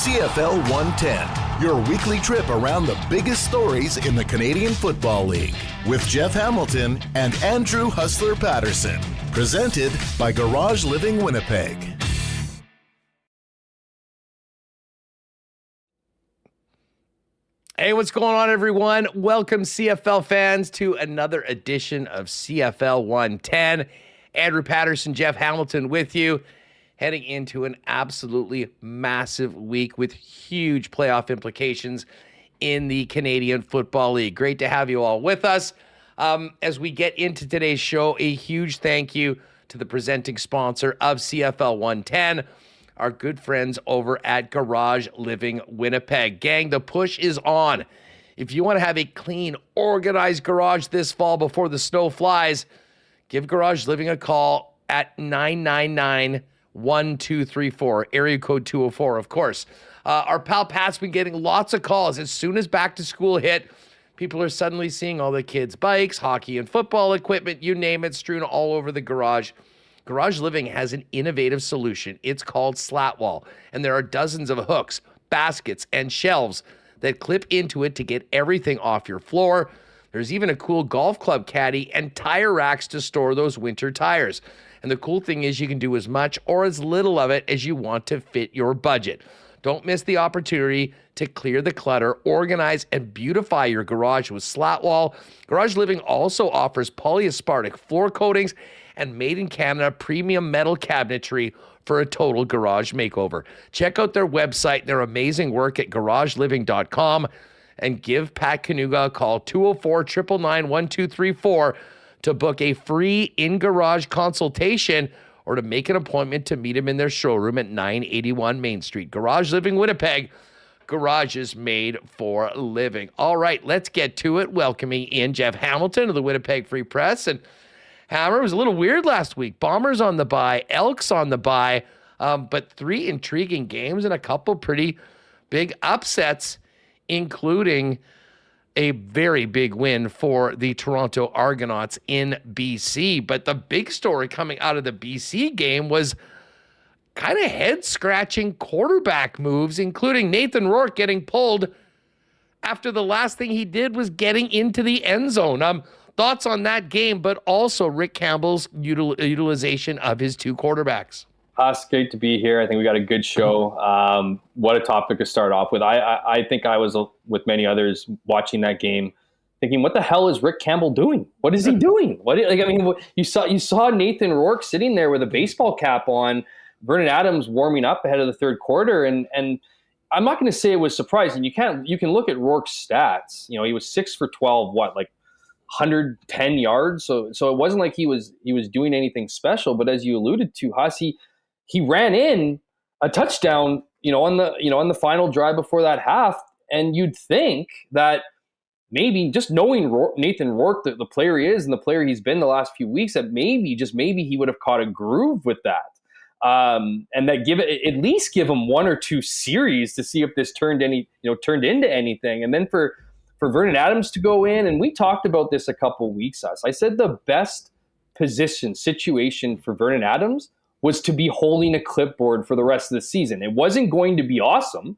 CFL 110, your weekly trip around the biggest stories in the Canadian Football League with Jeff Hamilton and Andrew Hustler Paterson. Presented by Garage Living Winnipeg. Hey, what's going on, everyone? Welcome, CFL fans, to another edition of CFL 110. Andrew Paterson, Jeff Hamilton with you, heading into an absolutely massive week with huge playoff implications in the Canadian Football League. Great to have you all with us. As we get into today's show, a huge thank you to the presenting sponsor of CFL 110, our good friends over at Garage Living Winnipeg. Gang, the push is on. If you want to have a clean, organized garage this fall before the snow flies, give Garage Living a call at 999-1234, area code 204, of course. Our pal Pat's been getting lots of calls. As soon as back to school hit, people are suddenly seeing all the kids' bikes, hockey and football equipment, you name it, strewn all over the garage. Garage Living has an innovative solution. It's called Slatwall, and there are dozens of hooks, baskets, and shelves that clip into it to get everything off your floor. There's even a cool golf club caddy and tire racks to store those winter tires. And the cool thing is you can do as much or as little of it as you want to fit your budget. Don't miss the opportunity to clear the clutter, organize, and beautify your garage with Slatwall. Garage Living also offers polyaspartic floor coatings and made-in-Canada premium metal cabinetry for a total garage makeover. Check out their website, their amazing work at garageliving.com, and give Pat Kanuga a call, 204-999-1234, to book a free in-garage consultation or to make an appointment to meet him in their showroom at 981 Main Street. Garage Living Winnipeg, garages made for living. All right, let's get to it. Welcoming in Jeff Hamilton of the Winnipeg Free Press. And Hammer, was a little weird last week. Bombers on the bye, Elks on the bye, but three intriguing games and a couple pretty big upsets, including a very big win for the Toronto Argonauts in BC. But the big story coming out of the BC game was kind of head-scratching quarterback moves, including Nathan Rourke getting pulled after the last thing he did was getting into the end zone. Thoughts on that game, but also Rick Campbell's utilization of his two quarterbacks. It's great to be here. I think we got a good show. What a topic to start off with. I think I was, with many others, watching that game thinking, what the hell is Rick Campbell doing? What is he doing? You saw Nathan Rourke sitting there with a baseball cap on, Vernon Adams warming up ahead of the third quarter, and I'm not going to say it was surprising. You can look at Rourke's stats. You know, he was 6 for 12, 110 yards. So it wasn't like he was doing anything special. But as you alluded to, Huss, he ran in a touchdown, on the final drive before that half. And you'd think that maybe just knowing Nathan Rourke, the player he is and the player he's been the last few weeks, that maybe he would have caught a groove with that. And that at least give him one or two series to see if this turned into anything. And then for Vernon Adams to go in, and we talked about this a couple weeks. I said the best situation for Vernon Adams was to be holding a clipboard for the rest of the season. It wasn't going to be awesome,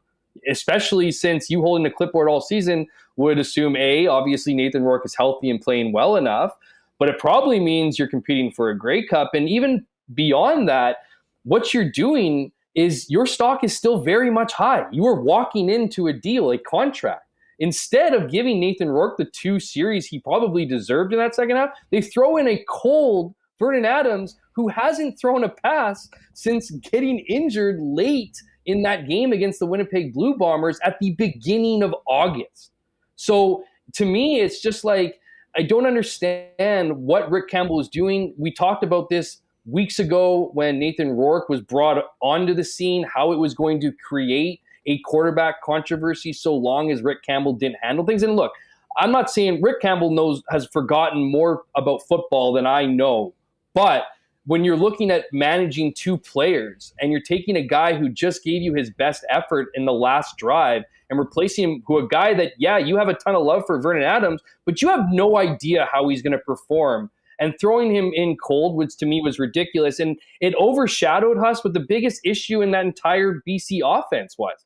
especially since you holding a clipboard all season would assume, obviously Nathan Rourke is healthy and playing well enough, but it probably means you're competing for a Grey Cup. And even beyond that, what you're doing is your stock is still very much high. You are walking into a deal, a contract. Instead of giving Nathan Rourke the 2 series he probably deserved in that second half, they throw in a cold Vernon Adams who hasn't thrown a pass since getting injured late in that game against the Winnipeg Blue Bombers at the beginning of August. So to me, it's just like, I don't understand what Rick Campbell is doing. We talked about this weeks ago when Nathan Rourke was brought onto the scene, how it was going to create a quarterback controversy so long as Rick Campbell didn't handle things. And look, I'm not saying Rick Campbell has forgotten more about football than I know, but when you're looking at managing 2 players and you're taking a guy who just gave you his best effort in the last drive and replacing him with a guy that, you have a ton of love for Vernon Adams, but you have no idea how he's going to perform, and throwing him in cold, which to me was ridiculous. And it overshadowed us what the biggest issue in that entire BC offense was.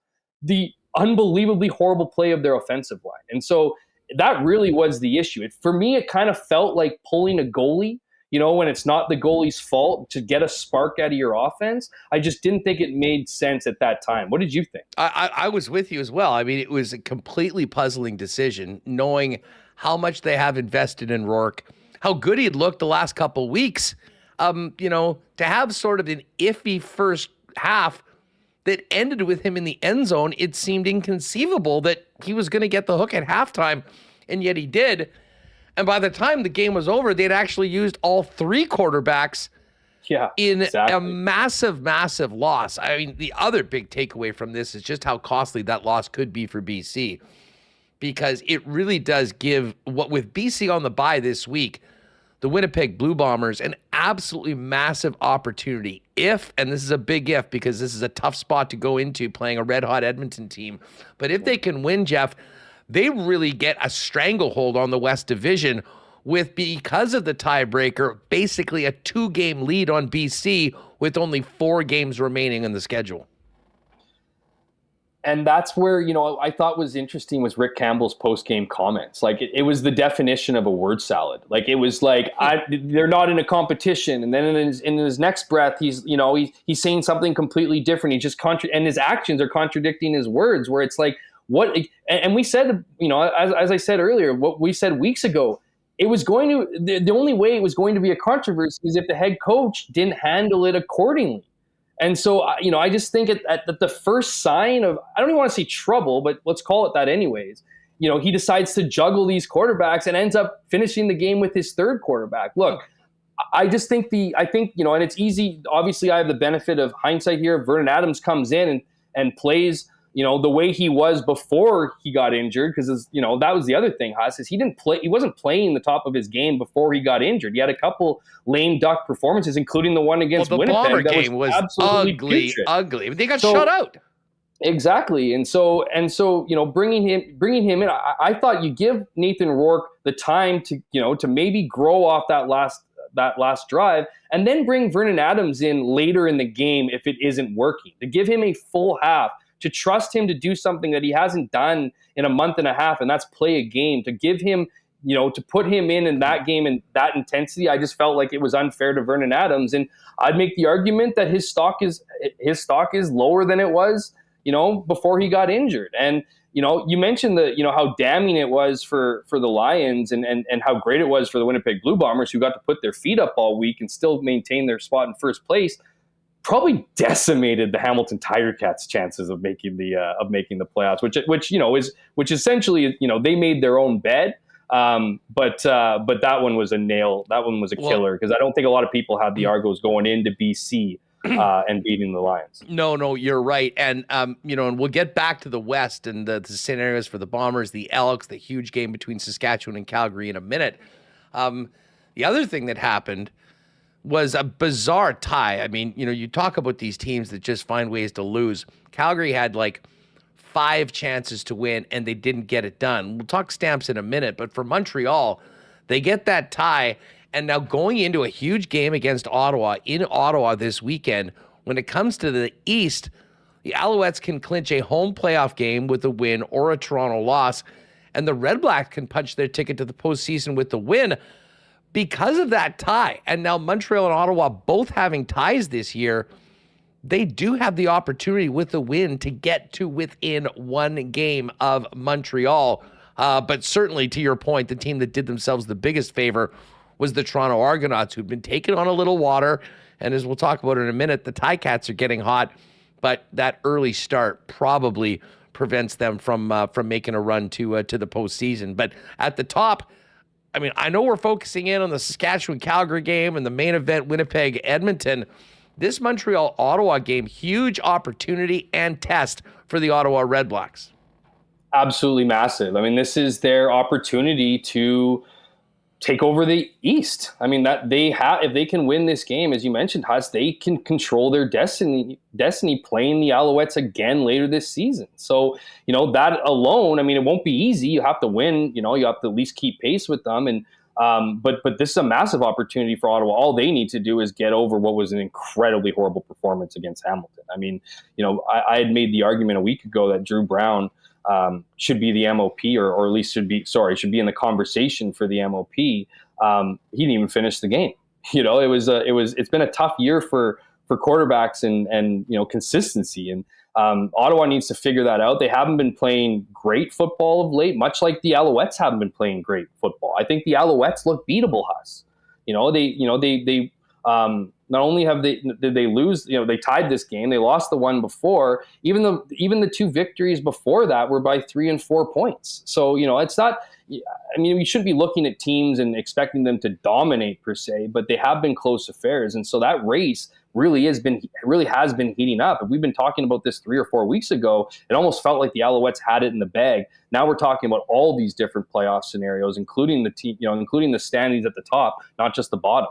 the unbelievably horrible play of their offensive line. And so that really was the issue. For me, it kind of felt like pulling a goalie, when it's not the goalie's fault, to get a spark out of your offense. I just didn't think it made sense at that time. What did you think? I was with you as well. I mean, it was a completely puzzling decision, knowing how much they have invested in Rourke, how good he had looked the last couple of weeks. To have sort of an iffy first half that ended with him in the end zone, it seemed inconceivable that he was going to get the hook at halftime, and yet he did. And by the time the game was over, they'd actually used all three quarterbacks in a massive, massive loss. I mean, the other big takeaway from this is just how costly that loss could be for BC, because it really does give, what with BC on the bye this week, the Winnipeg Blue Bombers an absolutely massive opportunity if, and this is a big if because this is a tough spot to go into playing a red-hot Edmonton team, but if they can win, Jeff, they really get a stranglehold on the West Division with, because of the tiebreaker, basically a 2-game lead on BC with only 4 games remaining in the schedule. And that's where, I thought was interesting was Rick Campbell's post-game comments. Like, it was the definition of a word salad. Like, it was like, they're not in a competition. And then in his next breath, he's saying something completely different. He just and his actions are contradicting his words, where it's like, what? And we said, as I said earlier, what we said weeks ago, it was going to, the only way it was going to be a controversy is if the head coach didn't handle it accordingly. And so, I just think at the first sign of, I don't even want to say trouble, but let's call it that anyways, he decides to juggle these quarterbacks and ends up finishing the game with his third quarterback. Look, I think, and it's easy. Obviously, I have the benefit of hindsight here. Vernon Adams comes in and plays, the way he was before he got injured, because that was the other thing, Huss, is he wasn't playing the top of his game before he got injured. He had a couple lame duck performances, including the one against Winnipeg. The Bomber game was ugly. They got shut out. Exactly, and so bringing him in, I thought you give Nathan Rourke the time to maybe grow off that last drive, and then bring Vernon Adams in later in the game if it isn't working, to give him a full half, to trust him to do something that he hasn't done in a month and a half, and that's play a game, to give him, to put him in that game and that intensity. I just felt like it was unfair to Vernon Adams. And I'd make the argument that his stock is lower than it was, before he got injured. And, you mentioned how damning it was for the Lions and how great it was for the Winnipeg Blue Bombers, who got to put their feet up all week and still maintain their spot in first place. Probably decimated the Hamilton Tiger Cats' chances of making the playoffs, which essentially, they made their own bed. But that one was a nail. That one was a killer, because I don't think a lot of people had the Argos going into BC and beating the Lions. No, you're right. And and we'll get back to the West and the scenarios for the Bombers, the Elks, the huge game between Saskatchewan and Calgary in a minute. The other thing that happened was a bizarre tie. I mean, you talk about these teams that just find ways to lose. Calgary had like 5 chances to win, and they didn't get it done. We'll talk Stamps in a minute, but for Montreal, they get that tie, and now going into a huge game against Ottawa, in Ottawa this weekend, when it comes to the East, the Alouettes can clinch a home playoff game with a win or a Toronto loss, and the Red Blacks can punch their ticket to the postseason with the win. Because of that tie, and now Montreal and Ottawa both having ties this year, they do have the opportunity with the win to get to within 1 game of Montreal. But certainly, to your point, the team that did themselves the biggest favor was the Toronto Argonauts, who'd been taken on a little water. And as we'll talk about in a minute, the Ticats are getting hot, but that early start probably prevents them from making a run to the postseason. But at the top, I mean, I know we're focusing in on the Saskatchewan-Calgary game and the main event, Winnipeg-Edmonton. This Montreal-Ottawa game, huge opportunity and test for the Ottawa Red Blacks. Absolutely massive. I mean, this is their opportunity to take over the East. I mean, that if they can win this game, as you mentioned, Huss, they can control their destiny playing the Alouettes again later this season. So, that alone, I mean, it won't be easy. You have to win, you have to at least keep pace with them. And But this is a massive opportunity for Ottawa. All they need to do is get over what was an incredibly horrible performance against Hamilton. I mean, I had made the argument a week ago that Drew Brown should be the MOP, or at least should be in the conversation for the MOP. He didn't even finish the game. It's been a tough year for quarterbacks and consistency, and Ottawa needs to figure that out. They haven't been playing great football of late, much like the Alouettes haven't been playing great football. I think the Alouettes look beatable, Huss. They not only did they lose, they tied this game, they lost the one before. Even the two victories before that were by 3 and 4 points. So it's not. I mean, we shouldn't be looking at teams and expecting them to dominate per se, but they have been close affairs, and so that race really has been heating up. And we've been talking about this 3 or 4 weeks ago. It almost felt like the Alouettes had it in the bag. Now we're talking about all these different playoff scenarios, including including the standings at the top, not just the bottom.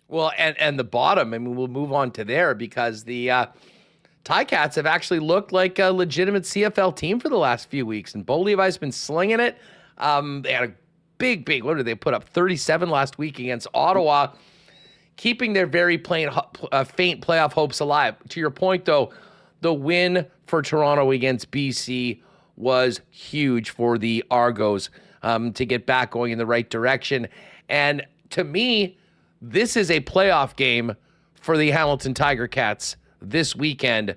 Well, and the bottom. I mean, we'll move on to there because the Ticats have actually looked like a legitimate CFL team for the last few weeks, and Bo Levi's been slinging it. They had a big, what did they put up? 37 last week against Ottawa, keeping their very faint playoff hopes alive. To your point, though, the win for Toronto against BC was huge for the Argos to get back going in the right direction. And to me, this is a playoff game for the Hamilton Tiger Cats this weekend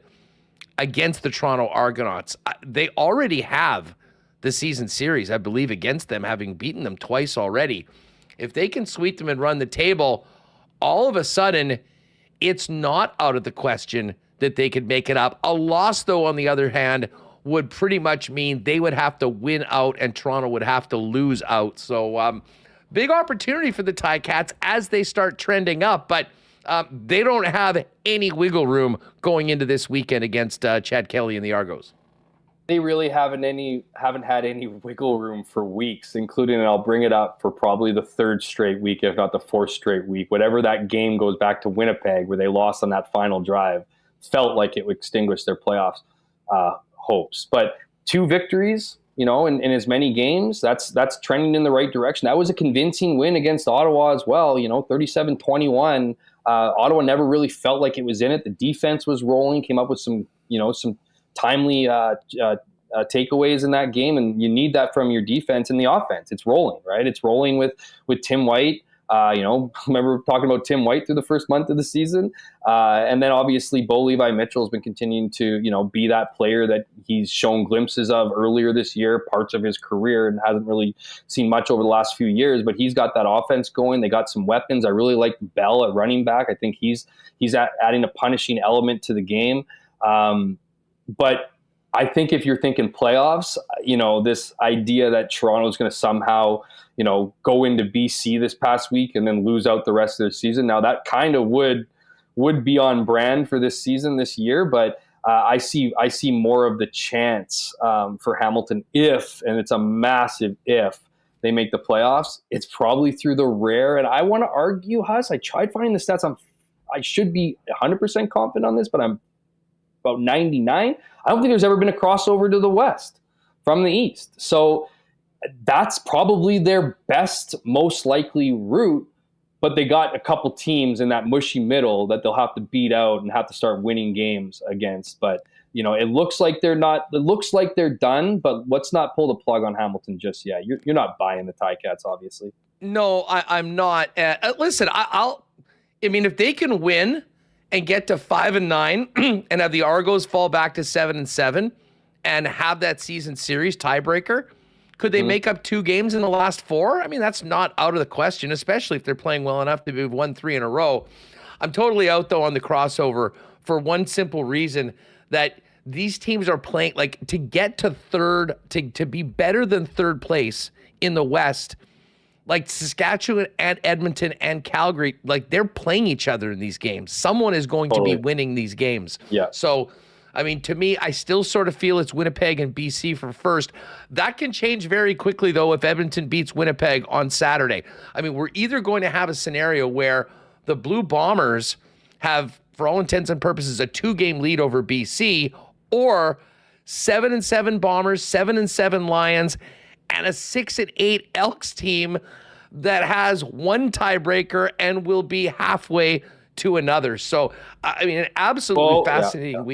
against the Toronto Argonauts. They already have the season series, I believe, against them, having beaten them twice already. If they can sweep them and run the table, all of a sudden, it's not out of the question that they could make it up. A loss, though, on the other hand, would pretty much mean they would have to win out and Toronto would have to lose out. So big opportunity for the Ticats as they start trending up, but they don't have any wiggle room going into this weekend against Chad Kelly and the Argos. They really haven't had any wiggle room for weeks, including, and I'll bring it up for probably the 3rd straight week, if not the 4th straight week. Whatever that game goes back to Winnipeg, where they lost on that final drive, felt like it would extinguish their playoffs hopes. But 2 victories, in as many games, that's trending in the right direction. That was a convincing win against Ottawa as well. 37-21. Ottawa never really felt like it was in it. The defense was rolling, came up with some timely takeaways in that game, and you need that from your defense and the offense. It's rolling, right? It's rolling with Tim White. Remember talking about Tim White through the first month of the season, and then obviously Bo Levi Mitchell has been continuing to be that player that he's shown glimpses of earlier this year, parts of his career, and hasn't really seen much over the last few years. But he's got that offense going. They got some weapons. I really like Bell at running back. I think he's adding a punishing element to the game. But I think if you're thinking playoffs, this idea that Toronto is going to somehow, go into BC this past week and then lose out the rest of their season. Now that kind of would be on brand for this season, this year. But I see more of the chance for Hamilton if, and it's a massive if, they make the playoffs. It's probably through the rare, and I want to argue, Huss, I tried finding the stats. I should be 100% confident on this, but I'm about 99. I don't think there's ever been a crossover to the West from the East. So that's probably their best, most likely route, but they got a couple teams in that mushy middle that they'll have to beat out and have to start winning games against. But, it looks like they're done, but let's not pull the plug on Hamilton just yet. You're not buying the Ticats, obviously. No, I'm not. Listen, I mean, if they can win and get to 5-9 and have the Argos fall back to 7-7 and have that season series tiebreaker, could they make up 2 games in the last 4? I mean, that's not out of the question, especially if they're playing well enough to have won 3 in a row. I'm totally out, though, on the crossover for one simple reason, that these teams are playing, like, to get to third, to be better than third place in the West, like Saskatchewan and Edmonton and Calgary, like they're playing each other in these games. Someone is going to be winning these games. Yeah. So, I mean, to me, I still sort of feel it's Winnipeg and BC for first. That can change very quickly, though, if Edmonton beats Winnipeg on Saturday. I mean, we're either going to have a scenario where the Blue Bombers have, for all intents and purposes, a 2-game lead over BC, or 7-7 Bombers, 7-7 Lions, and a 6-8 Elks team that has one tiebreaker and will be halfway to another. So, I mean, an absolutely fascinating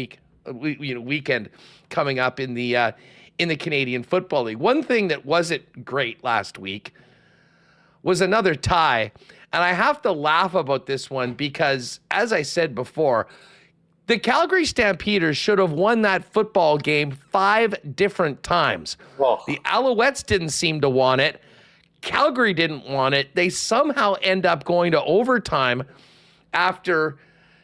weekend coming up in the Canadian Football League. One thing that wasn't great last week was another tie. And I have to laugh about this one because, as I said before, the Calgary Stampeders should have won that football game 5 different times. Oh. The Alouettes didn't seem to want it. Calgary didn't want it. They somehow end up going to overtime after,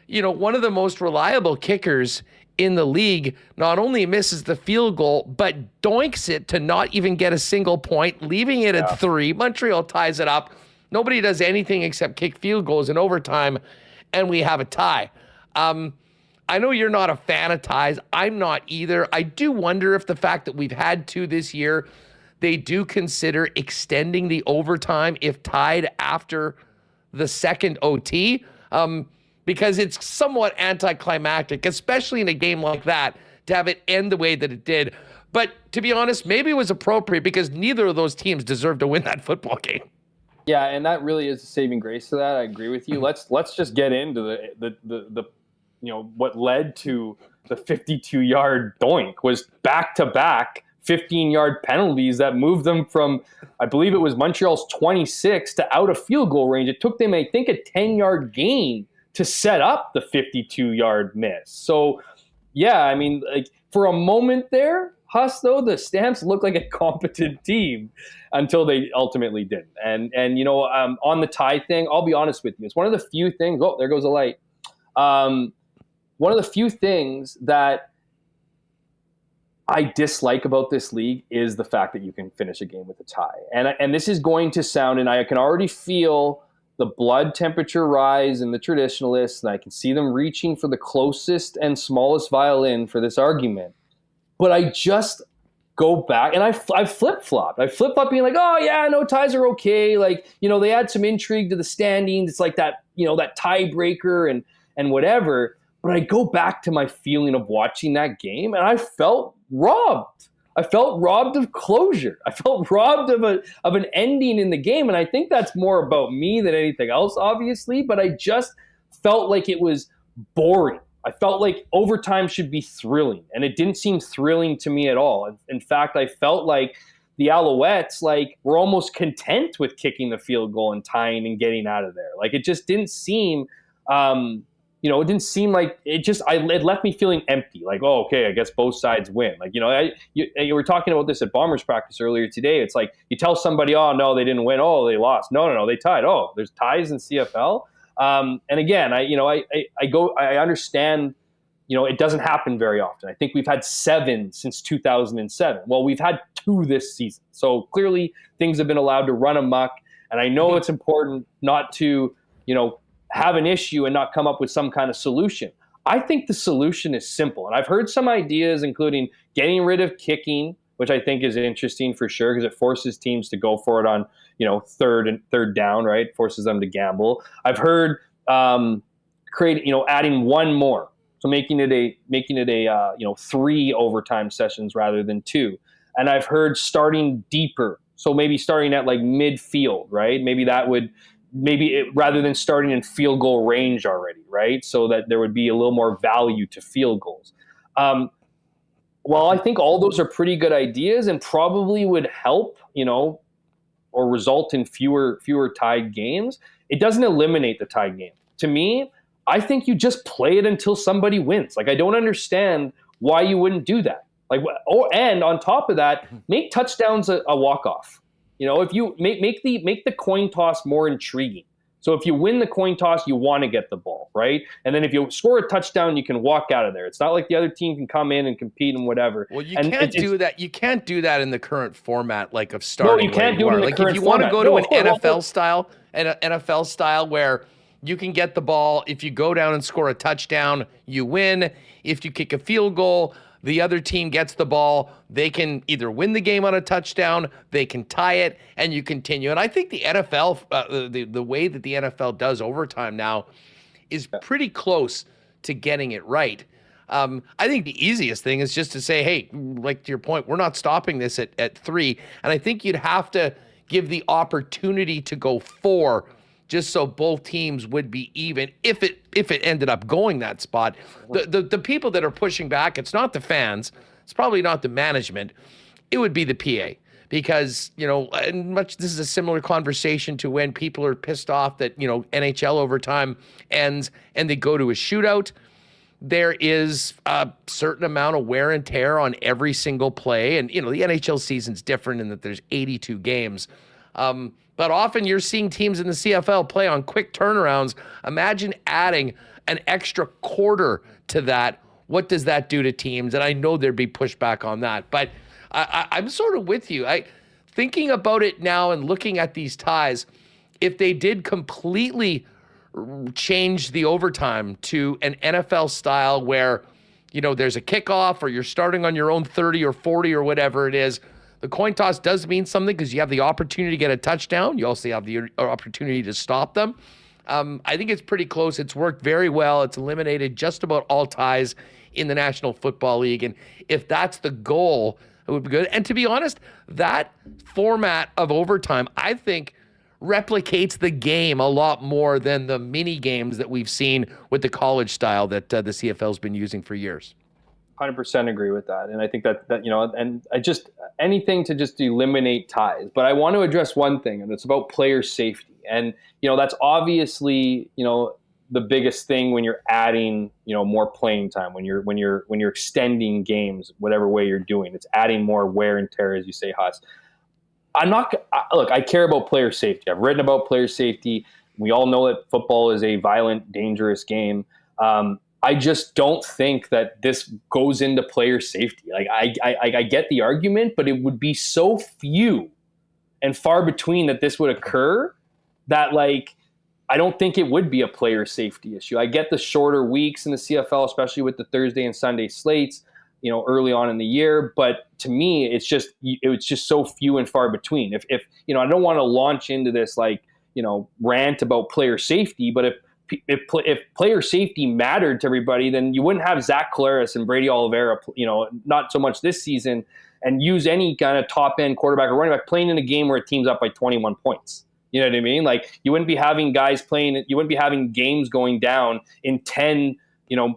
one of the most reliable kickers in the league not only misses the field goal, but doinks it to not even get a single point, leaving it at 3. Montreal ties it up. Nobody does anything except kick field goals in overtime, and we have a tie. I know you're not a fan of ties. I'm not either. I do wonder if the fact that we've had 2 this year, they do consider extending the overtime if tied after the second OT, because it's somewhat anticlimactic, especially in a game like that, to have it end the way that it did. But to be honest, maybe it was appropriate because neither of those teams deserved to win that football game. Yeah, and that really is a saving grace to that. I agree with you. Let's just get into the what led to the 52-yard doink was back-to-back 15-yard penalties that moved them from, I believe it was Montreal's 26 to out of field goal range. It took them, I think, a 10-yard gain to set up the 52-yard miss. So, yeah, I mean, like for a moment there, Huss, though, the Stamps looked like a competent team until they ultimately didn't. And on the tie thing, I'll be honest with you. It's one of the few things. Oh, there goes a light. One of the few things that I dislike about this league is the fact that you can finish a game with a tie. And this is going to sound, and I can already feel the blood temperature rise in the traditionalists, and I can see them reaching for the closest and smallest violin for this argument. But I just go back, and I flip-flopped. I flip-flopped being like, oh, yeah, no, ties are okay. Like, they add some intrigue to the standings. It's like that, that tiebreaker and whatever. But I go back to my feeling of watching that game, and I felt robbed. I felt robbed of closure. I felt robbed of an ending in the game, and I think that's more about me than anything else, obviously. But I just felt like it was boring. I felt like overtime should be thrilling, and it didn't seem thrilling to me at all. In fact, I felt like the Alouettes were almost content with kicking the field goal and tying and getting out of there. Like it just didn't seem. It didn't seem like it left me feeling empty. Like, oh, okay, I guess both sides win. Like, you were talking about this at Bombers practice earlier today. It's like you tell somebody, oh, no, they didn't win. Oh, they lost. No, they tied. Oh, there's ties in CFL. And again, I understand, it doesn't happen very often. I think we've had 7 since 2007. Well, we've had 2 this season. So clearly things have been allowed to run amok. And I know it's important not to, have an issue and not come up with some kind of solution. I think the solution is simple. And I've heard some ideas, including getting rid of kicking, which I think is interesting for sure, because it forces teams to go for it on, third down, right? It forces them to gamble. I've heard adding one more. So making it a 3 overtime sessions rather than 2. And I've heard starting deeper. So maybe starting at midfield, right? Rather than starting in field goal range already, right? So that there would be a little more value to field goals. Well, I think all those are pretty good ideas and probably would help, or result in fewer tied games. It doesn't eliminate the tied game. To me, I think you just play it until somebody wins. I don't understand why you wouldn't do that. And on top of that, make touchdowns a walk-off. If you make the coin toss more intriguing. So if you win the coin toss, you want to get the ball, right? And then if you score a touchdown, you can walk out of there. It's not like the other team can come in and compete and whatever. Well, can't do that. You can't do that in the current format, of starting. No, you can't do it in the current if you want to go to an NFL style where you can get the ball. If you go down and score a touchdown, you win. If you kick a field goal, the other team gets the ball. They can either win the game on a touchdown, they can tie it, and you continue. And I think the NFL, the way that the NFL does overtime now is pretty close to getting it right. I think the easiest thing is just to say, hey, to your point, we're not stopping this at 3. And I think you'd have to give the opportunity to go 4 just so both teams would be even if it ended up going that spot. The people that are pushing back, it's not the fans, it's probably not the management, it would be the PA. Because, and this is a similar conversation to when people are pissed off that, NHL overtime ends and they go to a shootout. There is a certain amount of wear and tear on every single play. And, the NHL season's different in that there's 82 games. But often you're seeing teams in the CFL play on quick turnarounds. Imagine adding an extra quarter to that. What does that do to teams? And I know there'd be pushback on that. But I'm sort of with you. Thinking about it now and looking at these ties, if they did completely change the overtime to an NFL style where, there's a kickoff or you're starting on your own 30 or 40 or whatever it is, the coin toss does mean something because you have the opportunity to get a touchdown. You also have the opportunity to stop them. I think it's pretty close. It's worked very well. It's eliminated just about all ties in the National Football League. And if that's the goal, it would be good. And to be honest, that format of overtime, I think, replicates the game a lot more than the mini games that we've seen with the college style that the CFL's been using for years. 100% agree with that. And I think that and I just, anything to just eliminate ties. But I want to address one thing, and it's about player safety. And, that's obviously, the biggest thing when you're adding, more playing time, when you're extending games, whatever way you're doing, it's adding more wear and tear, as you say, Huss. I care about player safety. I've written about player safety. We all know that football is a violent, dangerous game. I just don't think that this goes into player safety. Like I get the argument, but it would be so few and far between that this would occur that I don't think it would be a player safety issue. I get the shorter weeks in the CFL, especially with the Thursday and Sunday slates, early on in the year. But to me, it's just so few and far between. If I don't want to launch into this rant about player safety, but if player safety mattered to everybody, then you wouldn't have Zach Collaros and Brady Oliveira, not so much this season, and use any kind of top end quarterback or running back playing in a game where a team's up by 21 points. You know what I mean? You wouldn't be having guys playing, you wouldn't be having games going down in 10,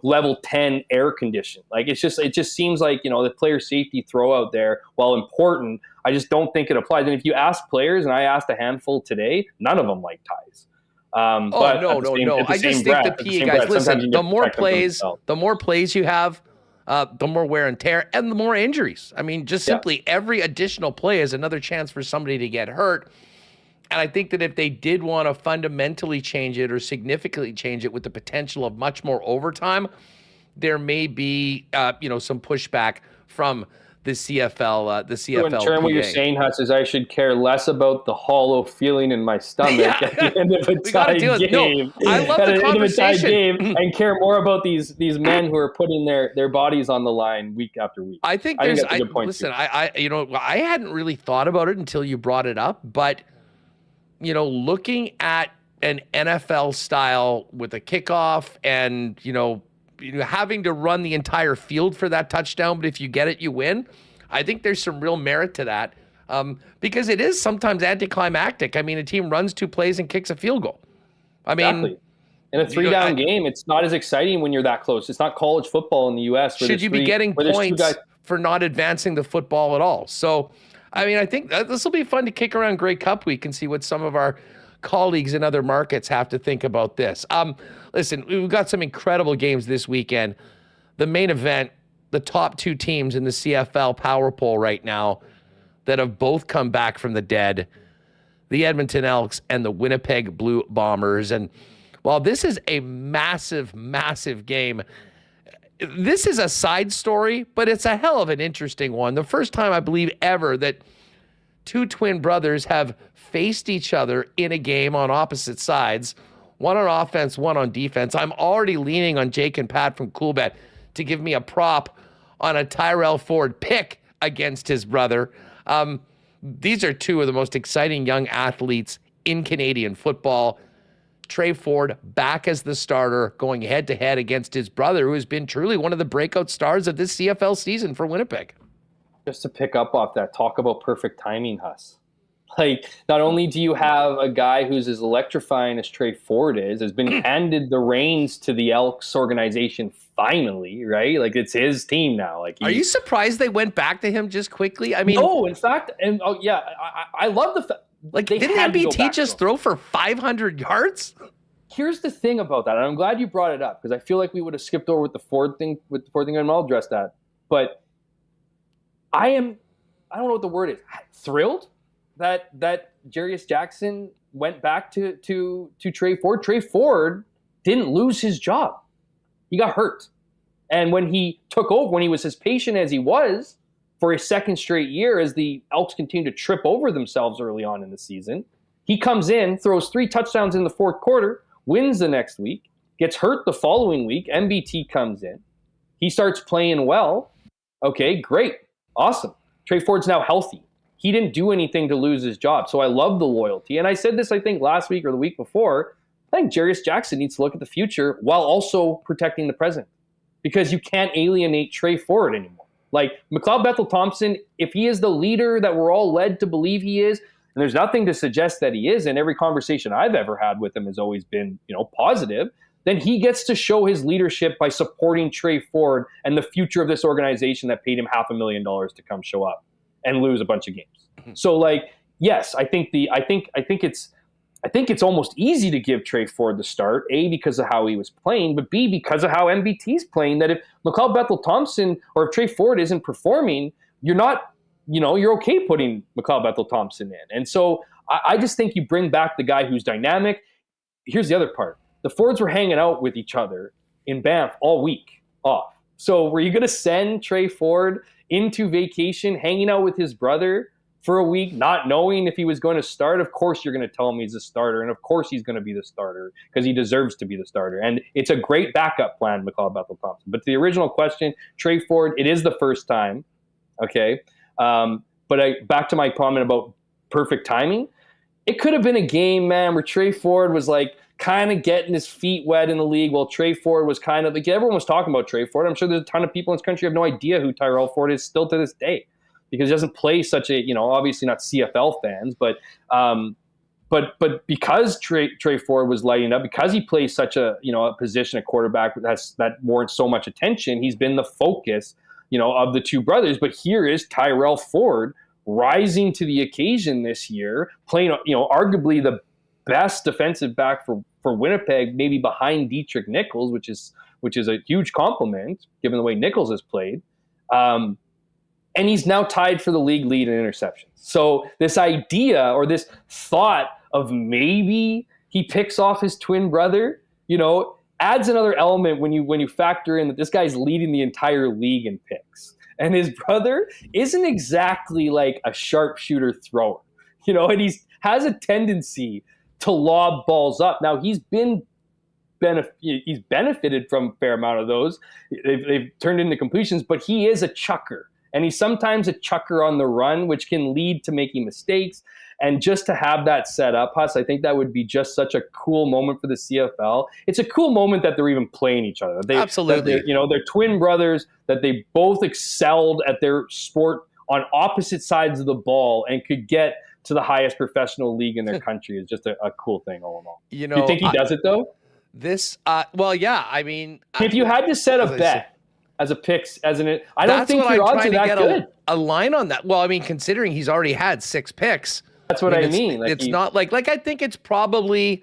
level 10 air condition. It just seems like, the player safety throw out there, while important, I just don't think it applies. And if you ask players, and I asked a handful today, none of them like ties. No. I just think the PA guys, listen, the more plays you have, the more wear and tear and the more injuries. I mean, just simply every additional play is another chance for somebody to get hurt. And I think that if they did want to fundamentally change it or significantly change it with the potential of much more overtime, there may be, some pushback from the CFL. The CFL. In turn, what you're saying, Huss, is I should care less about the hollow feeling in my stomach at the end of a tie game. No, I love the conversation. And care more about these men who are putting their bodies on the line week after week. I think that's a good point. Listen, I hadn't really thought about it until you brought it up, but looking at an NFL style with a kickoff and, having to run the entire field for that touchdown, but if you get it, you win. I think there's some real merit to that because it is sometimes anticlimactic. I mean, a team runs 2 plays and kicks a field goal. I mean, exactly. In a 3-down game, it's not as exciting when you're that close. It's not college football in the U.S. Should you be getting points for not advancing the football at all? So, I mean, I think this will be fun to kick around Grey Cup week and see what some of our colleagues in other markets have to think about this. Listen, we've got some incredible games this weekend. The main event, the top 2 teams in the CFL power poll right now that have both come back from the dead, the Edmonton Elks and the Winnipeg Blue Bombers. And while this is a massive, massive game, this is a side story, but it's a hell of an interesting one. The first time, I believe, ever that 2 twin brothers have faced each other in a game on opposite sides, one on offense, one on defense. I'm already leaning on Jake and Pat from Coolbet to give me a prop on a Tyrell Ford pick against his brother. These are 2 of the most exciting young athletes in Canadian football. Trey Ford back as the starter, going head-to-head against his brother, who has been truly one of the breakout stars of this CFL season for Winnipeg. Just to pick up off that, talk about perfect timing, Huss. Like, not only do you have a guy who's as electrifying as Trey Ford has been handed the reins to the Elks organization finally, right? Like, it's his team now. Like, are you surprised they went back to him just quickly? I mean, no, in fact, and I love the fact. Like, didn't MBT just throw for 500 yards? Here's the thing about that, and I'm glad you brought it up because I feel like we would have skipped over with the Ford thing, and I'll address that. But I don't know what the word is, thrilled that Jarius Jackson went back to Trey Ford. Trey Ford didn't lose his job. He got hurt. And when he took over, when he was as patient as he was for a second straight year, as the Elks continued to trip over themselves early on in the season, he comes in, throws 3 touchdowns in the fourth quarter, wins the next week, gets hurt the following week. MBT comes in. He starts playing well. Okay, great. Awesome. Trey Ford's now healthy. He didn't do anything to lose his job. So I love the loyalty. And I said this, I think, last week or the week before. I think Jarius Jackson needs to look at the future while also protecting the present, because you can't alienate Trey Ford anymore. Like, McLeod Bethel-Thompson, if he is the leader that we're all led to believe he is, and there's nothing to suggest that he is, and every conversation I've ever had with him has always been, positive, then he gets to show his leadership by supporting Trey Ford and the future of this organization that paid him $500,000 to come show up and lose a bunch of games. So, like, yes, I think it's almost easy to give Trey Ford the start, A, because of how he was playing, but B, because of how MBT's playing, that if McLeod Bethel-Thompson or if Trey Ford isn't performing, you're not, you're okay putting McLeod Bethel-Thompson in. And so I just think you bring back the guy who's dynamic. Here's the other part. The Fords were hanging out with each other in Banff all week off. So were you going to send Trey Ford into vacation, hanging out with his brother for a week, not knowing if he was going to start? Of course you're going to tell him he's a starter, and of course he's going to be the starter because he deserves to be the starter. And it's a great backup plan, McLeod Bethel-Thompson. But to the original question, Trey Ford, it is the first time, okay? But back to my comment about perfect timing, it could have been a game, man, where Trey Ford was like kind of getting his feet wet in the league while Trey Ford was kind of like, everyone was talking about Trey Ford. I'm sure there's a ton of people in this country who have no idea who Tyrell Ford is still to this day, because he doesn't play such a, obviously not CFL fans, but because Trey Ford was lighting up, because he plays such a position at quarterback that warrants so much attention, he's been the focus, of the two brothers. But here is Tyrell Ford rising to the occasion this year, playing, arguably the best defensive back for Winnipeg, maybe behind Dietrich Nichols, which is a huge compliment given the way Nichols has played. And he's now tied for the league lead in interceptions. So this idea or this thought of maybe he picks off his twin brother, adds another element when you factor in that this guy's leading the entire league in picks. And his brother isn't exactly like a sharpshooter thrower, and he has a tendency to lob balls up. Now, he's benefited from a fair amount of those. They've turned into completions, but he is a chucker. And he's sometimes a chucker on the run, which can lead to making mistakes. And just to have that set up, Huss, I think that would be just such a cool moment for the CFL. It's a cool moment that they're even playing each other. Absolutely. They're twin brothers, that they both excelled at their sport on opposite sides of the ball and could get to the highest professional league in their country is just a cool thing all in all. You think he does it, though? Well, yeah. I mean, if you had to set a bet, as a picks, I don't think your odds are that good. A line on that. Well, I mean, considering he's already had 6 picks. That's what I mean. It's not like I think it's probably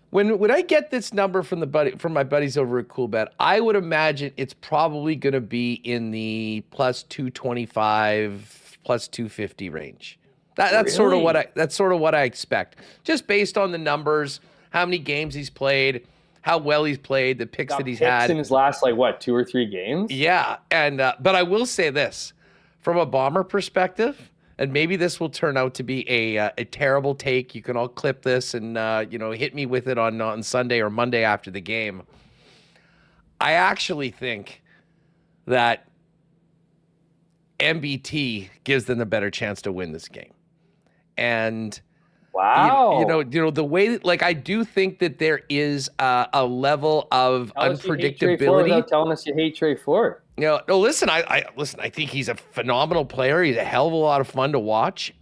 when I get this number from my buddies over at CoolBet, I would imagine it's probably going to be in the plus 225, plus 250 range. That's sort of what I expect, just based on the numbers, how many games he's played, how well he's played, the picks that he's had in his last 2 or 3 games. Yeah, and but I will say this, from a Bomber perspective, and maybe this will turn out to be a terrible take. You can all clip this and hit me with it on Sunday or Monday after the game. I actually think that MBT gives them the better chance to win this game, and. Wow. The way that, I do think that there is a level of unpredictability. Without telling us you hate Trey Ford. Listen, I think he's a phenomenal player. He's a hell of a lot of fun to watch.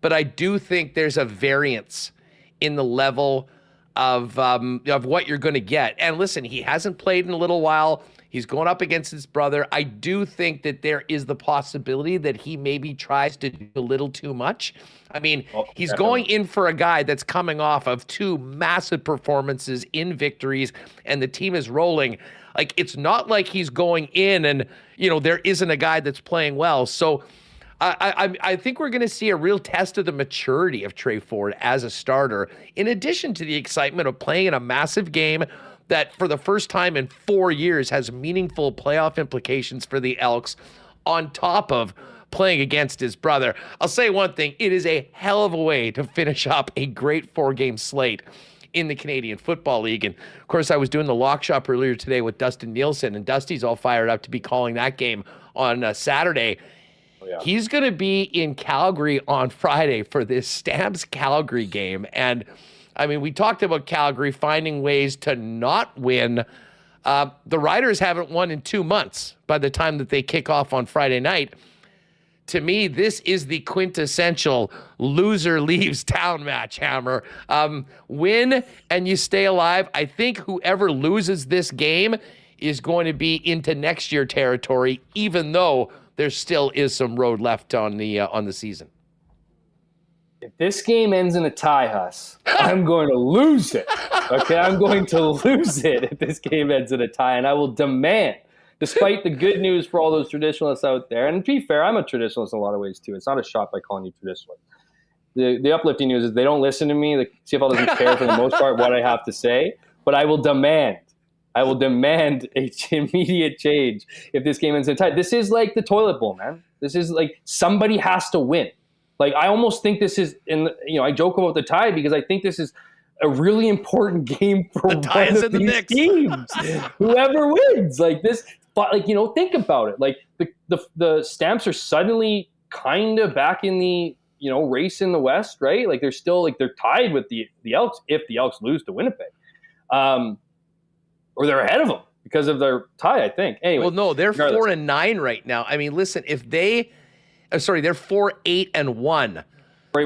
but I do think there's a variance in the level of what you're going to get. And listen, he hasn't played in a little while. He's going up against his brother. I do think that there is the possibility that he maybe tries to do a little too much. I mean, he's definitely going in for a guy that's coming off of 2 massive performances in victories, and the team is rolling. Like, it's not like he's going in and, there isn't a guy that's playing well. So I think we're going to see a real test of the maturity of Trey Ford as a starter, in addition to the excitement of playing in a massive game that for the first time in 4 years has meaningful playoff implications for the Elks, on top of playing against his brother. I'll say one thing, it is a hell of a way to finish up a great 4-game slate in the Canadian Football League. And of course, I was doing the lock shop earlier today with Dustin Nielsen, and Dusty's all fired up to be calling that game on Saturday. Yeah. He's going to be in Calgary on Friday for this Stamps Calgary game. And I mean, we talked about Calgary finding ways to not win. The Riders haven't won in 2 months by the time that they kick off on Friday night. To me, this is the quintessential loser leaves town match, Hammer. Win and you stay alive. I think whoever loses this game is going to be into next year territory, even though there still is some road left on the season. If this game ends in a tie, Huss, I'm going to lose it. Okay, I'm going to lose it if this game ends in a tie, and I will demand, despite the good news for all those traditionalists out there, and to be fair, I'm a traditionalist in a lot of ways too. It's not a shot by calling you traditionalist. The uplifting news is they don't listen to me. The CFL doesn't care for the most part what I have to say, but I will demand a immediate change if this game ends in a tie. This is like the toilet bowl, man. This is like somebody has to win. Like, I almost think this is, I joke about the tie because I think this is a really important game for one of these teams. Whoever wins, like this, but think about it. Like the Stamps are suddenly kind of back in the race in the West, right? Like they're tied with the Elks if the Elks lose to Winnipeg, or they're ahead of them because of their tie, I think. Anyway, well, no, they're 4-9 right now. I mean, listen, if they're 4-8-1.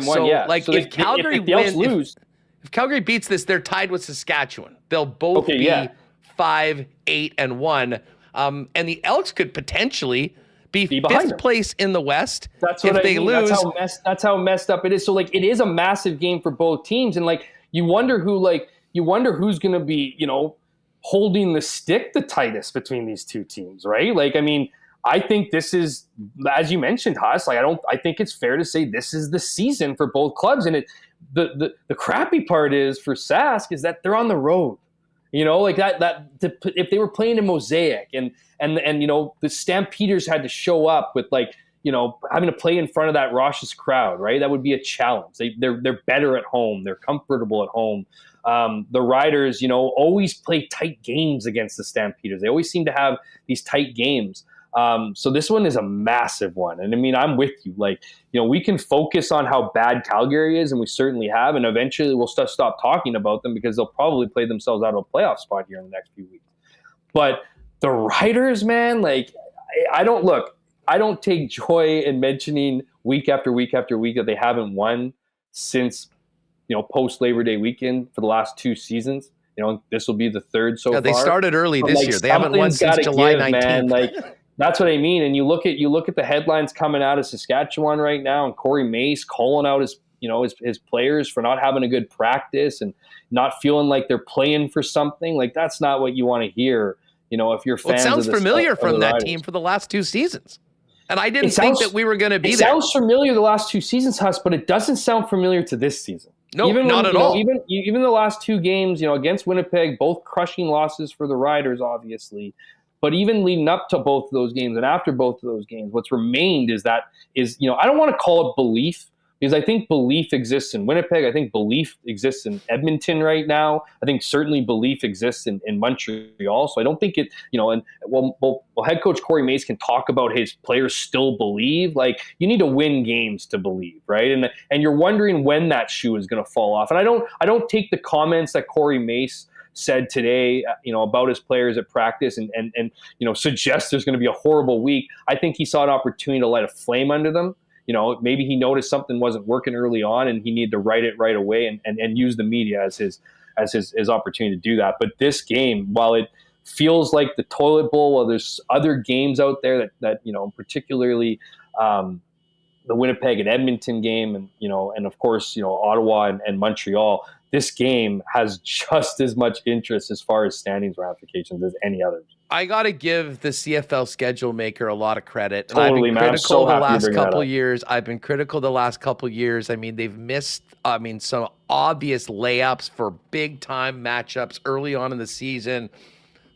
So, yeah. Like, so if Calgary wins, if Calgary beats this, they're tied with Saskatchewan. They'll both be 5-8-1. And the Elks could potentially be fifth place in the West. That's what they lose. That's how messed up it is. So, like, it is a massive game for both teams, and like you wonder who's going to be holding the stick the tightest between these two teams, right? Like, I mean, I think this is, as you mentioned, Haas. Like, I think it's fair to say this is the season for both clubs. And the crappy part is for Sask is that they're on the road. Like if they were playing in Mosaic and the Stampeders had to show up with having to play in front of that raucous crowd, right? That would be a challenge. They're better at home. They're comfortable at home. The Riders, always play tight games against the Stampeders. They always seem to have these tight games. So this one is a massive one. And I mean, I'm with you. Like, we can focus on how bad Calgary is, and we certainly have, and eventually we'll stop talking about them because they'll probably play themselves out of a playoff spot here in the next few weeks. But the Riders, man, like, I don't take joy in mentioning week after week after week that they haven't won since, post Labor Day weekend for the last 2 seasons. This will be the third so far. They started early this year. They haven't won since July 19th. Man. Like, that's what I mean. And you look at the headlines coming out of Saskatchewan right now, and Corey Mace calling out his players for not having a good practice and not feeling like they're playing for something. Like, that's not what you want to hear. If you're fans. It sounds familiar from that team for the last 2 seasons. And I didn't think that we were going to be there. It sounds familiar the last 2 seasons, Huss, but it doesn't sound familiar to this season. No, not at all. Even the last 2 games, against Winnipeg, both crushing losses for the Riders, obviously. But even leading up to both of those games and after both of those games, what's remained is I don't want to call it belief, because I think belief exists in Winnipeg. I think belief exists in Edmonton right now. I think certainly belief exists in Montreal. So I don't think it, and head coach Corey Mace can talk about his players still believe. Like, you need to win games to believe, right? And you're wondering when that shoe is going to fall off. And I don't take the comments that Corey Mace said today, about his players at practice and suggest there's going to be a horrible week. I think he saw an opportunity to light a flame under them. maybe he noticed something wasn't working early on and he needed to write it right away and use the media as his opportunity to do that. But this game, while it feels like the toilet bowl, while there's other games out there that particularly the Winnipeg and Edmonton game, and of course, Ottawa and Montreal, this game has just as much interest as far as standings ramifications as any other. I got to give the CFL schedule maker a lot of credit. Totally, I've been man. critical I'm so the last couple years. years. I mean, they've missed, some obvious layups for big time matchups early on in the season.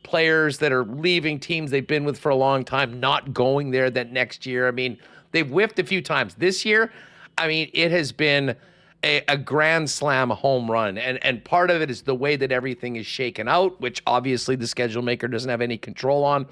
Players that are leaving teams they've been with for a long time, not going there that next year. I mean, they've whiffed a few times. This year, I mean, it has been a grand slam home run. And part of it is the way that everything is shaken out, which obviously the schedule maker doesn't have any control on.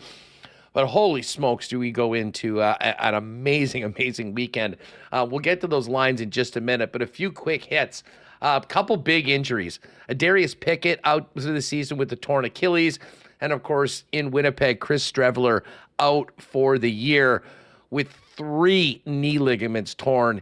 But holy smokes, do we go into an amazing, amazing weekend. We'll get to those lines in just a minute, but a few quick hits. A couple big injuries. Darius Pickett out through the season with the torn Achilles. And, of course, in Winnipeg, Chris Streveler out for the year with 3 knee ligaments torn.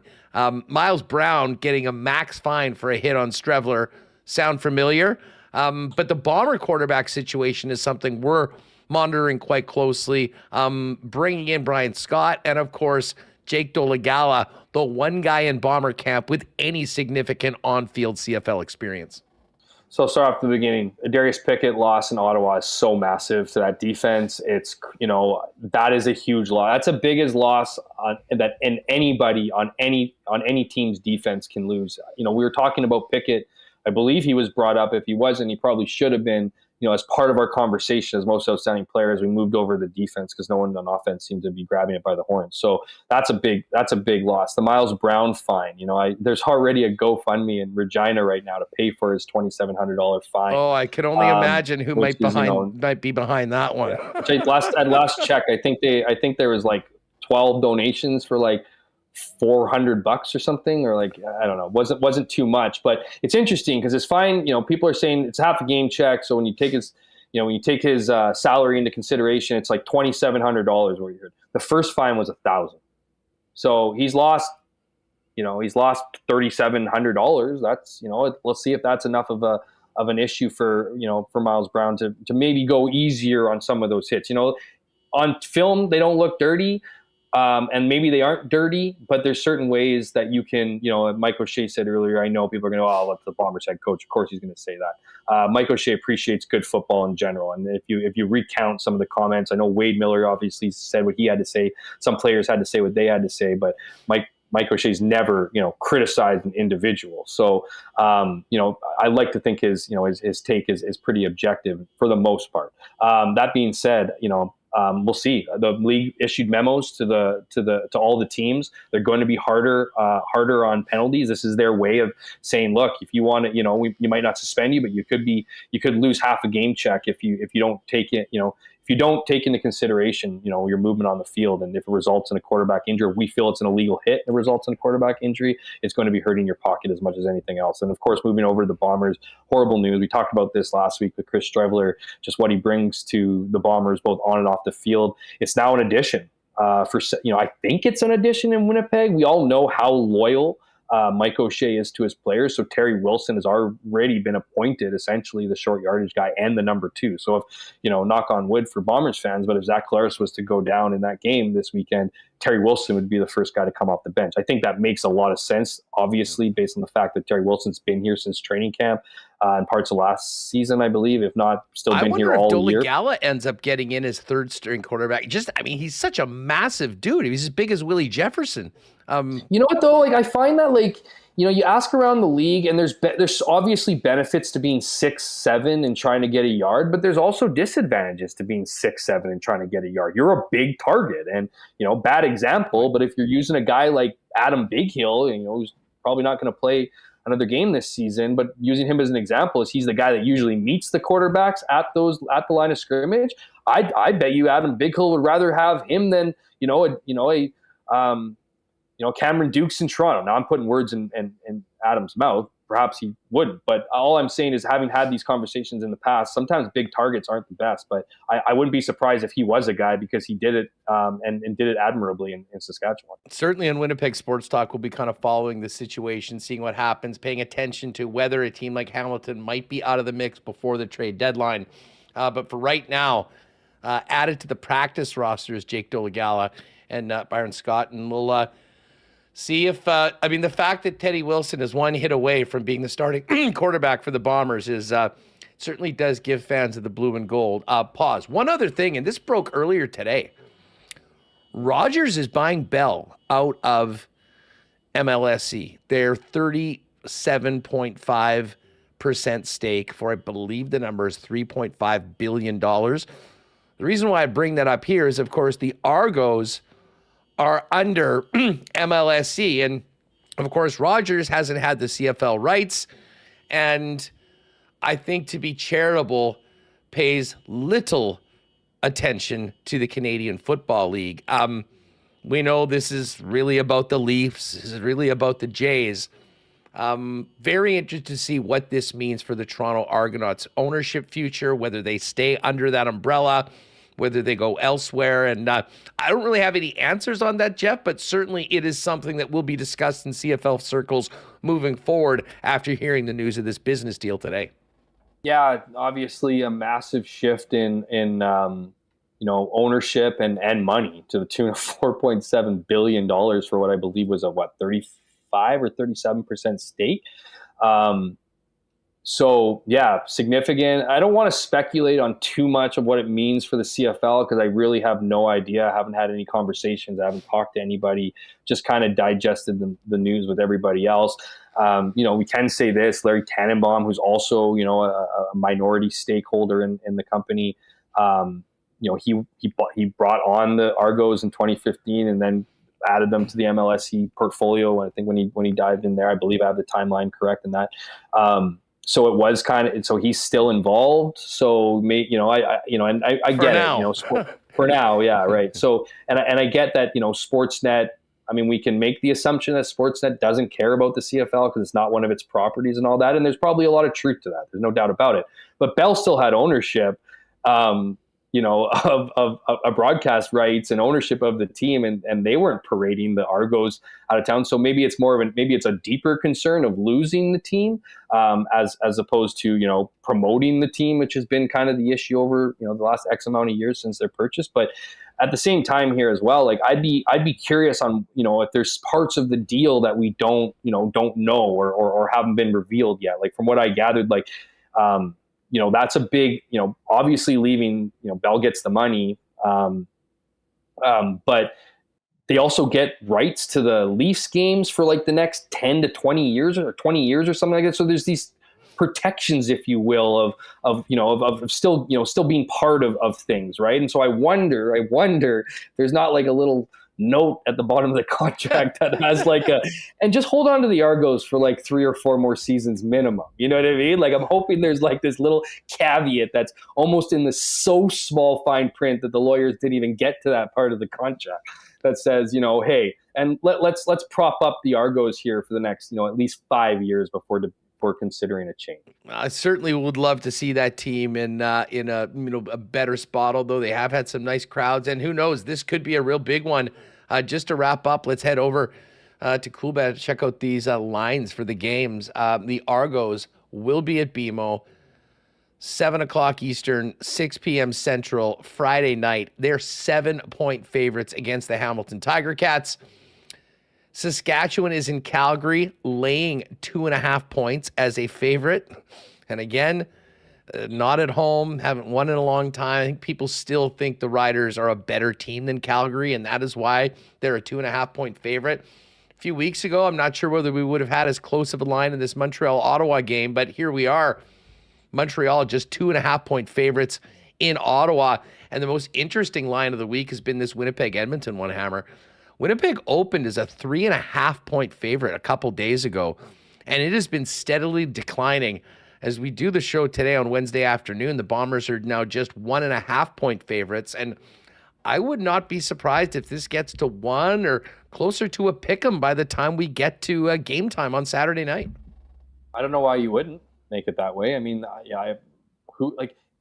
Miles Brown getting a max fine for a hit on Streveler. Sound familiar? But the Bomber quarterback situation is something we're monitoring quite closely. Bringing in Brian Scott and, of course, Jake Dolegala, the one guy in Bomber camp with any significant on-field CFL experience. So I'll start off at the beginning. Darius Pickett loss in Ottawa is so massive to that defense. It's, that is a huge loss. That's the biggest loss that anybody on any team's defense can lose. We were talking about Pickett. I believe he was brought up. If he wasn't, he probably should have been, as part of our conversation as most outstanding player as we moved over the defense because no one on offense seemed to be grabbing it by the horns. So that's a big loss. The Miles Brown fine, there's already a GoFundMe in Regina right now to pay for his $2,700 fine. Oh, I can only imagine who might be behind that one. Yeah. At last check, I think there was like 12 donations for like $400 or something, or like, I don't know, wasn't too much, but it's interesting because it's fine. People are saying it's half a game check. So when you take his salary into consideration, it's like $2,700 what you heard. The first fine was $1,000. So he's lost $3,700. That's, let's see if that's enough of an issue for Miles Brown to maybe go easier on some of those hits. On film, they don't look dirty. And maybe they aren't dirty, but there's certain ways that you can, Mike O'Shea said earlier, I know people are going to, let the Bombers head coach. Of course he's going to say that. Mike O'Shea appreciates good football in general. And if you recount some of the comments, I know Wade Miller obviously said what he had to say. Some players had to say what they had to say, but Mike O'Shea's never, criticized an individual. So, I like to think his take is pretty objective for the most part. That being said, we'll see. The league issued memos to all the teams. They're going to be harder on penalties. This is their way of saying, look, if you want to, you might not suspend you, but you could lose half a game check if you don't take it, if you don't take into consideration, your movement on the field, and if it results in a quarterback injury, we feel it's an illegal hit, it results in a quarterback injury, it's going to be hurting your pocket as much as anything else. And of course, moving over to the Bombers, horrible news. We talked about this last week with Chris Streveler, just what he brings to the Bombers, both on and off the field. It's now an addition. I think it's an addition in Winnipeg. We all know how loyal Mike O'Shea is to his players. So Terry Wilson has already been appointed essentially the short yardage guy and the number 2. So if, knock on wood for Bombers fans, but if Zach Collaros was to go down in that game this weekend, Terry Wilson would be the first guy to come off the bench. I think that makes a lot of sense, obviously, based on the fact that Terry Wilson's been here since training camp and parts of last season, I believe, if not still been here all year. I wonder if Dolegala ends up getting in as third string quarterback. He's such a massive dude. He's as big as Willie Jefferson. You know what though? I find that you ask around the league, and there's obviously benefits to being 6'7" and trying to get a yard, but there's also disadvantages to being 6'7" and trying to get a yard. You're a big target, and bad example. But if you're using a guy like Adam Bighill, who's probably not going to play another game this season, but using him as an example, is he's the guy that usually meets the quarterbacks at the line of scrimmage. I bet you Adam Bighill would rather have him than Cameron Dukes in Toronto. Now I'm putting words in Adam's mouth. perhaps he wouldn't. But all I'm saying is, having had these conversations in the past, sometimes big targets aren't the best. But I wouldn't be surprised if he was a guy, because he did it and did it admirably in Saskatchewan. Certainly in Winnipeg Sports Talk, we'll be kind of following the situation, seeing what happens, paying attention to whether a team like Hamilton might be out of the mix before the trade deadline. But for right now, added to the practice roster is Jake Dolegala and Byron Scott. And we'll see if, the fact that Teddy Wilson is one hit away from being the starting quarterback for the Bombers is certainly does give fans of the blue and gold pause. One other thing, and this broke earlier today. Rogers is buying Bell out of MLSE. Their 37.5% stake for, I believe the number is $3.5 billion. The reason why I bring that up here is, of course, the Argos are under MLSE. And, of course, Rogers hasn't had the CFL rights. And I think, to be charitable, pays little attention to the Canadian Football League. We know this is really about the Leafs. This is really about the Jays. Very interested to see what this means for the Toronto Argonauts' ownership future, whether they stay under that umbrella, whether they go elsewhere. And I don't really have any answers on that, Jeff, but certainly it is something that will be discussed in CFL circles moving forward after hearing the news of this business deal today. Yeah, obviously a massive shift in ownership and money, to the tune of $4.7 billion for what I believe was a 35 or 37% stake. So yeah, significant. I don't want to speculate on too much of what it means for the CFL, because I really have no idea. I haven't had any conversations. I haven't talked to anybody, just kind of digested the news with everybody else. We can say this: Larry Tannenbaum, who's also, a minority stakeholder in the company, he brought on the Argos in 2015 and then added them to the MLSE portfolio. I think when he dived in there, I believe I have the timeline correct in that. So it was so he's still involved. So I get it, for now. Yeah. Right. So, and I get that, Sportsnet, we can make the assumption that Sportsnet doesn't care about the CFL because it's not one of its properties and all that. And there's probably a lot of truth to that. There's no doubt about it. But Bell still had ownership, of broadcast rights and ownership of the team, and they weren't parading the Argos out of town. So maybe it's maybe it's a deeper concern of losing the team, as opposed to, promoting the team, which has been kind of the issue over, the last X amount of years since their purchase. But at the same time here as well, like I'd be curious on, if there's parts of the deal that we don't know or haven't been revealed yet. Like from what I gathered, that's a big, obviously leaving, Bell gets the money, but they also get rights to the Leafs games for like the next 10 to 20 years or 20 years or something like that. So there's these protections, if you will, of still being part of things. Right. And so I wonder if there's not like a little note at the bottom of the contract that has and just hold on to the Argos for like 3 or 4 more seasons minimum. You know what I mean? Like, I'm hoping there's like this little caveat that's almost in the so small fine print that the lawyers didn't even get to that part of the contract that says, hey, and let's prop up the Argos here for the next, at least 5 years before considering a change. I certainly would love to see that team in a better spot, although they have had some nice crowds, and who knows, this could be a real big one. Just to wrap up, let's head over to Coolbet to check out these lines for the games. The Argos will be at BMO, 7 o'clock Eastern, 6 p.m. Central, Friday night. They're 7-point favorites against the Hamilton Tiger Cats. Saskatchewan is in Calgary, laying 2.5 points as a favorite. And again, not at home, haven't won in a long time. I think people still think the Riders are a better team than Calgary, and that is why they're a 2.5-point favorite. A few weeks ago, I'm not sure whether we would have had as close of a line in this Montreal-Ottawa game, but here we are. Montreal just 2.5-point favorites in Ottawa. And the most interesting line of the week has been this Winnipeg-Edmonton one hammer. Winnipeg opened as a 3.5-point favorite a couple days ago, and it has been steadily declining. As we do the show today on Wednesday afternoon, the Bombers are now just 1.5-point favorites, and I would not be surprised if this gets to 1 or closer to a pick'em by the time we get to game time on Saturday night. I don't know why you wouldn't make it that way. I mean,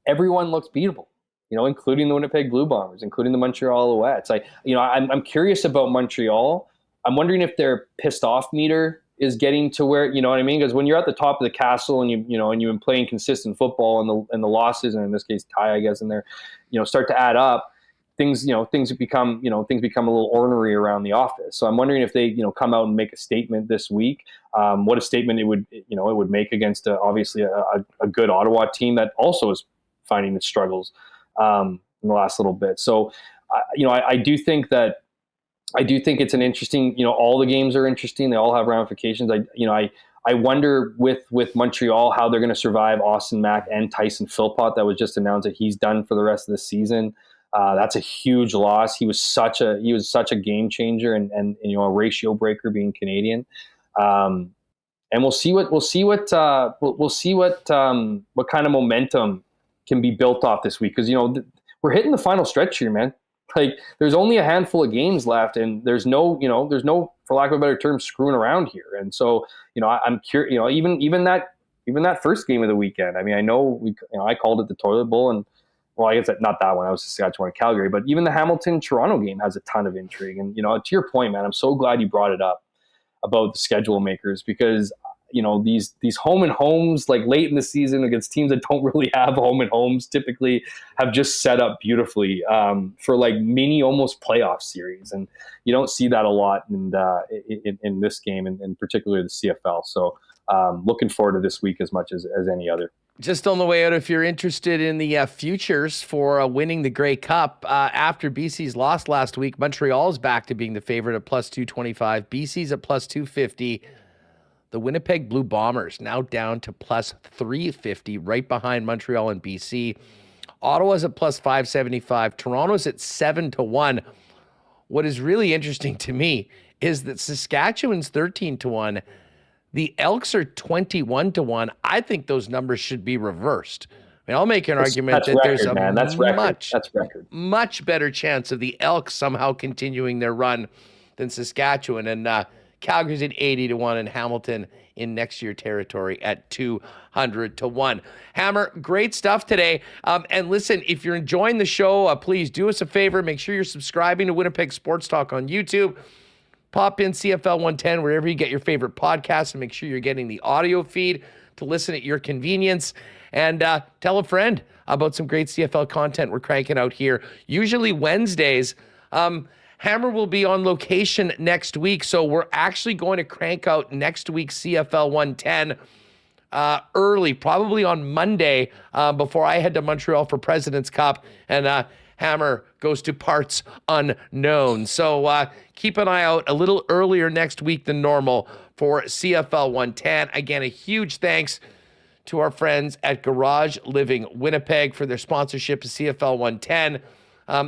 everyone looks beatable, including the Winnipeg Blue Bombers, including the Montreal Alouettes. I'm curious about Montreal. I'm wondering if their pissed off meter is getting to where, you know what I mean? Because when you're at the top of the castle and you've been playing consistent football and the losses, and in this case tie, I guess, in there, start to add up, things become a little ornery around the office. So I'm wondering if they, come out and make a statement this week, what a statement it would make against obviously a good Ottawa team that also is finding its struggles in the last little bit. So, I do think it's an interesting, all the games are interesting. They all have ramifications. I wonder with Montreal how they're going to survive Austin Mack and Tyson Philpott. That was just announced that he's done for the rest of the season. That's a huge loss. He was such a game changer and a ratio breaker being Canadian. And we'll see what kind of momentum can be built off this week, because we're hitting the final stretch here, man. Like, there's only a handful of games left, and there's no, for lack of a better term, screwing around here. And so, I'm curious, even that first game of the weekend. I mean, I know I called it the toilet bowl, and well, I guess not that one. I was Saskatchewan-Calgary, but even the Hamilton-Toronto game has a ton of intrigue. And to your point, man, I'm so glad you brought it up about the schedule makers, because these home and homes, like late in the season against teams that don't really have home and homes, typically have just set up beautifully for like mini almost playoff series, and you don't see that a lot in this game, and particularly the CFL. So looking forward to this week as much as any other. Just on the way out, if you're interested in the futures for winning the Grey Cup, after BC's loss last week, Montreal's back to being the favorite at plus 225. BC's at plus 250. The Winnipeg Blue Bombers now down to plus 350, right behind Montreal and BC. Ottawa's at plus 575. Toronto's at 7-1. What is really interesting to me is that Saskatchewan's 13-1. The Elks are 21-1. I think those numbers should be reversed. I mean, I'll make an argument that there's a much better chance of the Elks somehow continuing their run than Saskatchewan. And Calgary's at 80-1, and Hamilton in next year territory at 200-1. Hammer, great stuff today. And listen, if you're enjoying the show, please do us a favor. Make sure you're subscribing to Winnipeg Sports Talk on YouTube. Pop in CFL 110 wherever you get your favorite podcasts, and make sure you're getting the audio feed to listen at your convenience. And tell a friend about some great CFL content we're cranking out here, usually Wednesdays. Hammer will be on location next week, so we're actually going to crank out next week's CFL 110 early, probably on Monday, before I head to Montreal for President's Cup, and Hammer goes to parts unknown. So keep an eye out a little earlier next week than normal for CFL 110. Again, a huge thanks to our friends at Garage Living Winnipeg for their sponsorship of CFL 110.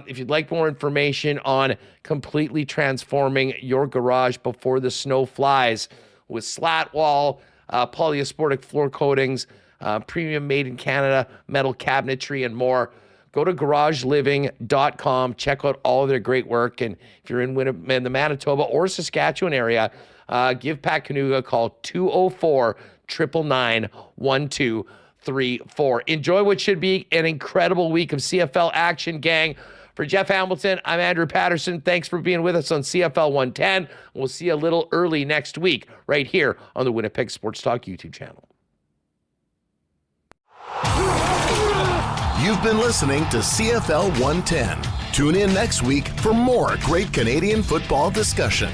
If you'd like more information on completely transforming your garage before the snow flies with slat wall, polyasportic floor coatings, premium made in Canada metal cabinetry, and more, go to garageliving.com. Check out all of their great work. And if you're in the Manitoba or Saskatchewan area, give Pat Kanuga a call, 204-999-1234. Enjoy what should be an incredible week of CFL action, gang. For Jeff Hamilton, I'm Andrew Paterson. Thanks for being with us on CFL 110. We'll see you a little early next week right here on the Winnipeg Sports Talk YouTube channel. You've been listening to CFL 110. Tune in next week for more great Canadian football discussion.